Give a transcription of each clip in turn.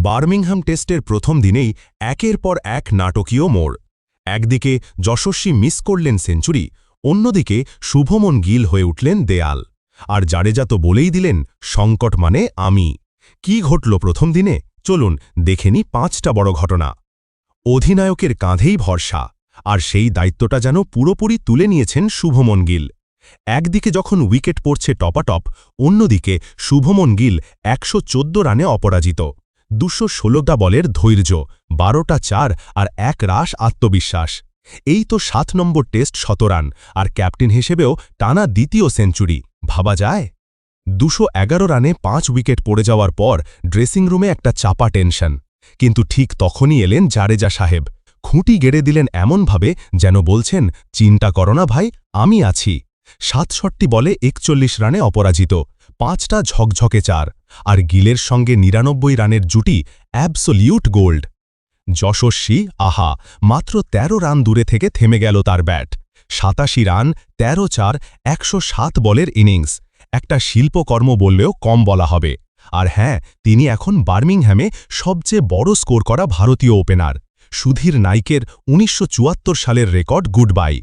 Birmingham টেস্টের প্রথম দিনেই একের পর এক নাটকীয় মোড়। একদিকে যশস্বী মিস করলেন সেঞ্চুরি, অন্যদিকে শুভমন গিল হয়ে উঠলেন দেয়াল। আর জাডেজা তো বলেই দিলেন, সংকট মানে আমি। কি ঘটল প্রথম দিনে? চলুন দেখে নিই 5টা বড় ঘটনা। অধিনায়কের কাঁধেই ভরসা, আর সেই দায়িত্বটা যেন পুরোপুরি তুলে নিয়েছেন শুভমন গিল। একদিকে যখন উইকেট পড়ছে টপাটপ, অন্যদিকে শুভমন গিল 114 রানে অপরাজিত। 216টা বলের ধৈর্য, 12টা 4 আর 1 রাশ আত্মবিশ্বাস। এই তো 7 নম্বর টেস্ট 100 রান, আর ক্যাপ্টেন হিসেবেও টানা দ্বিতীয় সেঞ্চুরি। ভাবা যায়? 211 রানে 5 উইকেট পড়ে যাওয়ার পর ড্রেসিং রুমে একটা চাপা টেনশন। কিন্তু ঠিক তখনই এলেন জাডেজা সাহেব। খুঁটি গেড়ে দিলেন এমনভাবে যেন বলছেন, চিন্তা করো না ভাই, আমি আছি। 67 বলে 41 রানে অপরাজিত, 5টা ঝকঝকে 4, আর গিলের সঙ্গে 99 রানের জুটি অ্যাবসোলিউট গোল্ড। যশস্বী আহা, মাত্র 13 রান দূরে থেকে থেমে গেল তার ব্যাট। 87 রান, 13-4, 107 বলের ইনিংস। একটা শিল্পকর্ম বললেও কম বলা হবে। আর হ্যাঁ, তিনি এখন বার্মিংহ্যামে সবচেয়ে বড় স্কোর করা ভারতীয় ওপেনার। সুধীর নাইকের 1974 সালের রেকর্ড গুড বাই।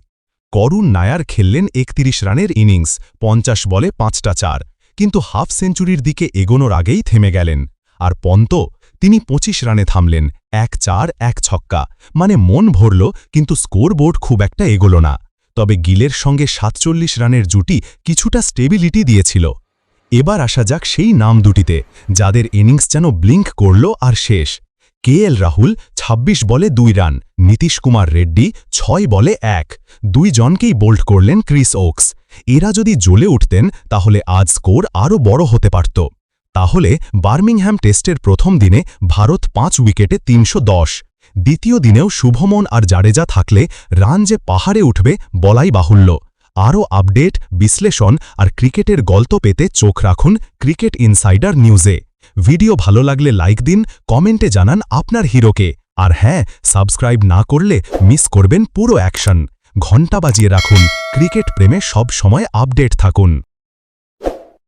করুণ নায়ার খেললেন 31 রানের ইনিংস, 50 বলে 5টা 4, কিন্তু হাফ সেঞ্চুরির দিকে এগোনোর আগেই থেমে গেলেন। আর পন্ত, তিনি 25 রানে থামলেন, 1-4, 1 ছক্কা। মানে মন ভরল, কিন্তু স্কোরবোর্ড খুব একটা এগোল না। তবে গিলের সঙ্গে 47 রানের জুটি কিছুটা স্টেবিলিটি দিয়েছিল। এবার আসা যাক সেই নাম দুটিতে, যাদের ইনিংস যেন ব্লিঙ্ক করল আর শেষ। কেএল রাহুল 26 বলে 2 রান, নীতিশ কুমার রেড্ডি 6 বলে 1, 2 জনকেই বোল্ড করলেন ক্রিস ওকস। এরা যদি জ্বলে উঠতেন তাহলে আজ স্কোর আরও বড় হতে পারত। তাহলে বার্মিংহ্যাম টেস্টের প্রথম দিনে ভারত 5 উইকেটে 310। দ্বিতীয় দিনেও শুভমন আর জাডেজা থাকলে রান যে পাহাড়ে উঠবে বলাই বাহুল্য। আরও আপডেট, বিশ্লেষণ আর ক্রিকেটের গল্প পেতে চোখ রাখুন ক্রিকেট ইনসাইডার নিউজে। ভিডিও ভালো লাগলে লাইক দিন, কমেন্টে জানান আপনার হিরোকে। আর হ্যাঁ, সাবস্ক্রাইব না করলে মিস করবেন পুরো অ্যাকশন। ঘণ্টা বাজিয়ে রাখুন, ক্রিকেট প্রেমে সব সময় আপডেট থাকুন।